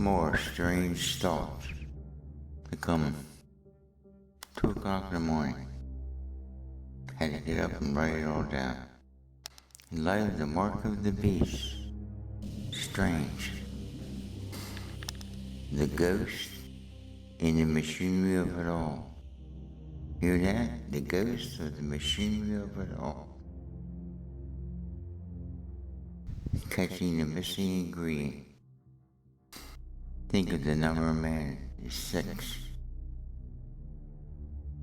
more strange thoughts to come 2 o'clock in the morning. Had to get up and write it all down. In light of the mark of the beast, strange. The ghost in the machinery of it all. Hear that? The ghost of the machinery of it all. Catching the missing ingredient. Think of the number of man is 6.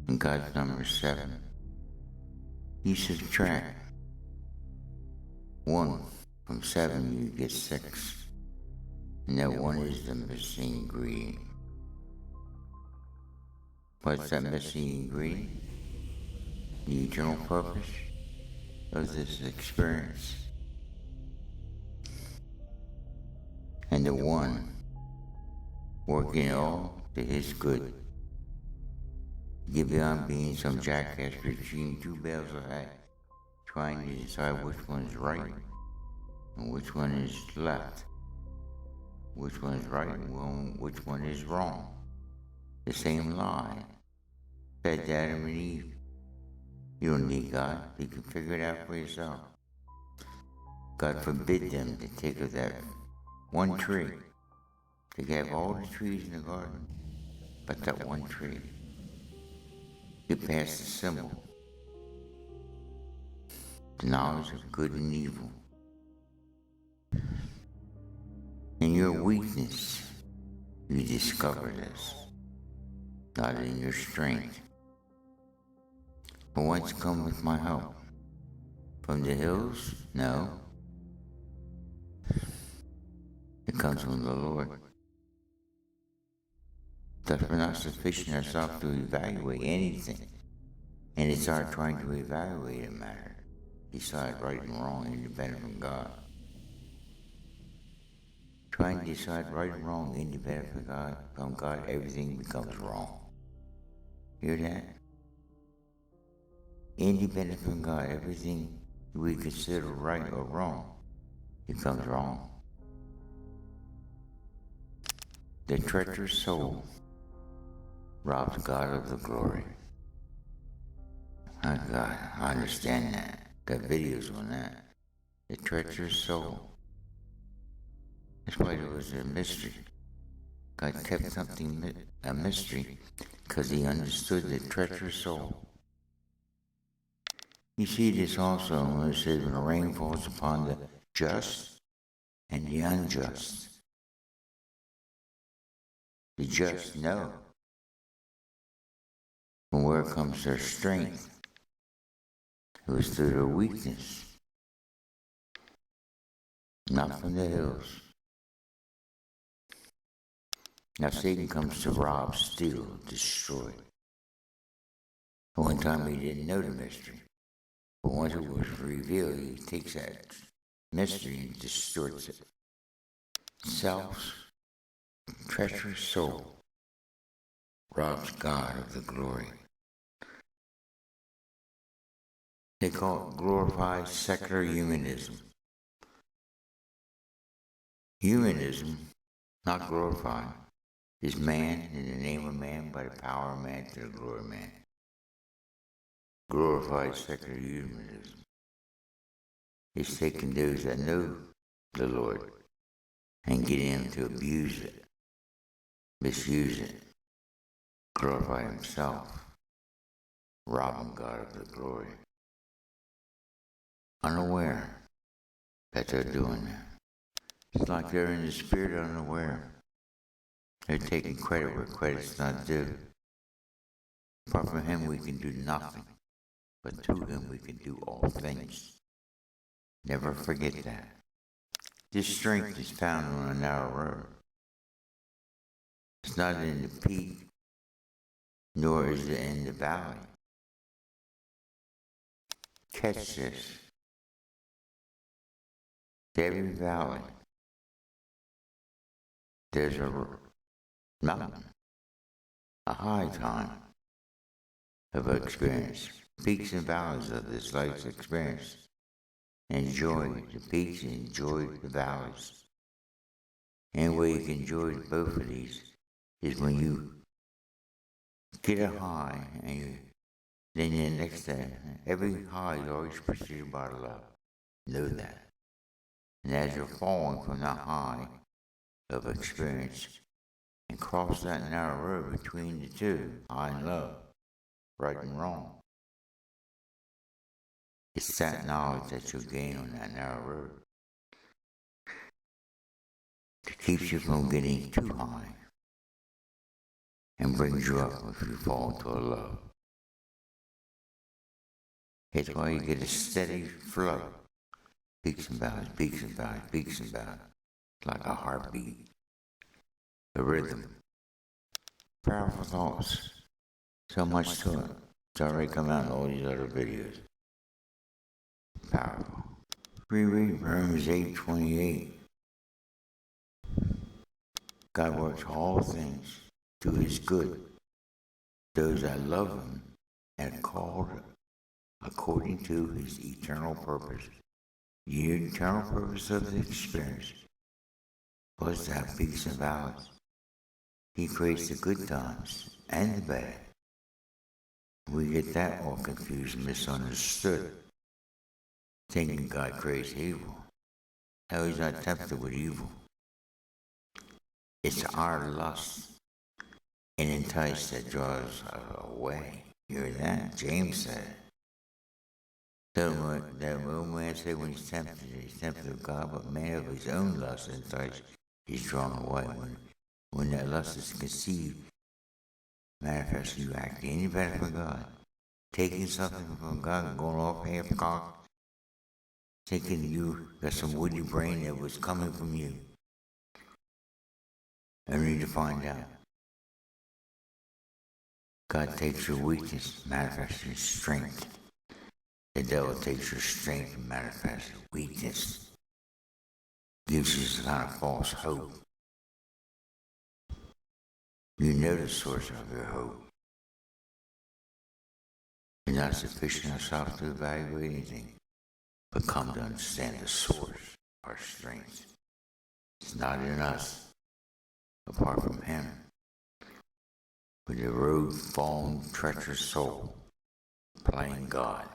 And God's number is 7. You subtract 1 from 7, you get 6. And that 1 is the missing ingredient. What's that missing ingredient? The eternal purpose of this experience. And the 1 working all to his good. Give beyond being some jackass between 2 bales of hay, trying to decide which one is right and which one is left. Which one is right and which one is wrong. The same lie fed to Adam and Eve. You don't need God. You can figure it out for yourself. God forbid them to take of that one tree. They could have all the trees in the garden, but that one tree. Get past the symbol. The knowledge of good and evil. In your weakness, you discover this. Not in your strength. But whence cometh my help? From the hills? No. It comes from the Lord. Thus we're not sufficient ourselves to evaluate anything. And it's our trying to evaluate a matter. Decide right and wrong independent from God. Trying to decide right and wrong independent from God, everything becomes wrong. Hear that? Independent from God, everything we consider right or wrong becomes wrong. The treacherous soul robs God of the glory. Oh God, I understand that. Got videos on that. The treacherous soul. That's why it was a mystery. God kept something a mystery because he understood the treacherous soul. You see this also when it says when the rain falls upon the just and the unjust. The just know from where comes their strength. It was through their weakness, not from the hills. Now Satan comes to rob, steal, destroy. At one time he didn't know the mystery, but once it was revealed, he takes that mystery and distorts it. Self's treacherous soul robs God of the glory. They call it glorified secular humanism. Humanism, not glorified, is man in the name of man, by the power of man to the glory of man. Glorified secular humanism is taking those that know the Lord and getting them to abuse it, misuse it, glorify himself, robbing God of the glory. Unaware that they're doing that. It's like they're in the spirit unaware. They're taking credit where credit's not due. Apart from him we can do nothing, but through him we can do all things. Never forget that. This strength is found on a narrow road. It's not in the peak, nor is it in the valley. Catch this. Every valley, there's a mountain, a high time of experience, peaks and valleys of this life's experience. Enjoy the peaks and enjoy the valleys. And the way you can enjoy both of these is when you get a high and then the next day, every high is always preceded by love. Know that. And as you're falling from that high of experience and cross that narrow road between the two, high and low, right and wrong, it's that knowledge that you'll gain on that narrow road that keeps you from getting too high and brings you up if you fall into a low. It's why you get a steady flow. Peaks and valleys, peaks and valleys, peaks and valleys. Like a heartbeat. A rhythm. Powerful thoughts. So much to it. It's already come out in all these other videos. Powerful. Reread Romans 8:28. God works all things to his good. Those that love him and are called according to his eternal purpose. The eternal purpose of the experience was to have peaks and valleys. He creates the good times and the bad. We get that all confused and misunderstood, thinking God creates evil. No, he's not tempted with evil. It's our lust and entice that draws away. You hear that? James said. That one man said when he's tempted of God, but man of his own lust and entice, he's drawn away. When that lust is conceived, manifests you act any better for God. Taking something from God and going off half-cocked, thinking you got some witty brain that was coming from you. Only to find out. God takes your weakness, manifests your strength. The devil takes your strength and manifests your weakness. Gives you some kind of false hope. You know the source of your hope. You're not sufficient yourself to evaluate anything, but come to understand the source of our strength. It's not in us, apart from him. With the road-fallen, treacherous soul, playing God,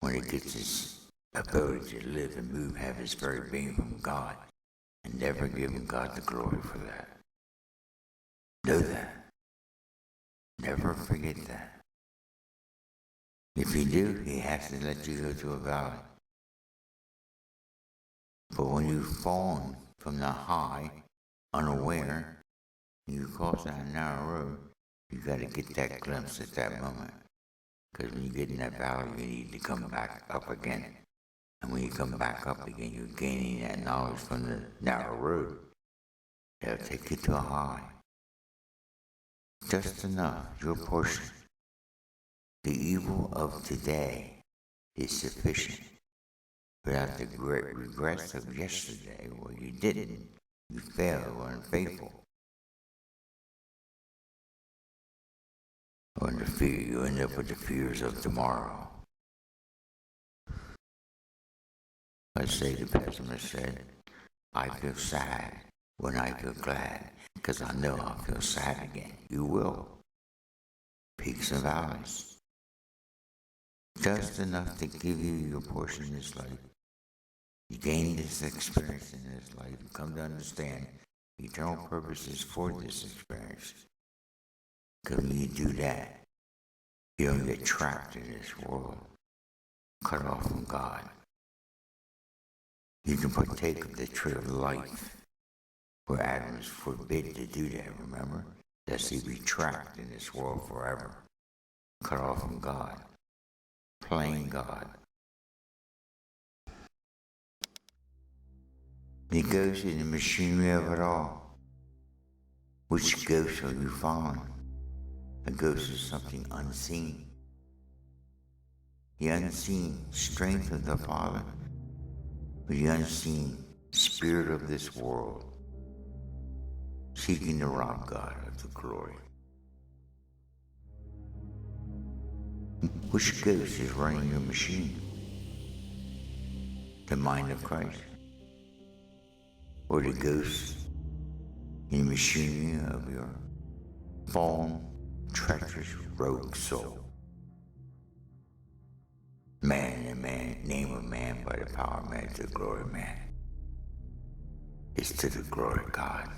when it gets its ability to live and move, have its very being from God, and never giving God the glory for that. Know that. Never forget that. If you do, he has to let you go to a valley. But when you've fallen from the high, unaware, you cross that narrow road, you got to get that glimpse at that moment. Because when you get in that valley, you need to come back up again. And when you come back up again, you're gaining that knowledge from the narrow road. That'll take you to a high. Just enough, your portion. The evil of today is sufficient without the great regrets of yesterday where you didn't, you failed, were unfaithful. Or in the fear, you end up with the fears of tomorrow. Let's say the pessimist said, I feel sad when I feel glad, because I know I'll feel sad again. You will. Peaks and valleys. Just enough to give you your portion in this life. You gain this experience in this life. You come to understand eternal purposes for this experience. Because when you do that, you don't get trapped in this world, cut off from God. You can partake of the tree of life, where Adam is forbidden to do that, remember? Lest he be trapped in this world forever, cut off from God, playing God. It goes in the machinery of it all. Which ghost are you following? A ghost is something unseen. The unseen strength of the Father, or the unseen spirit of this world, seeking to rob God of the glory. Which ghost is running your machine? The mind of Christ? Or the ghost in the machinery of your fallen, treacherous, rogue soul. Man and man, name of man by the power of man to the glory of man. It's to the glory of God.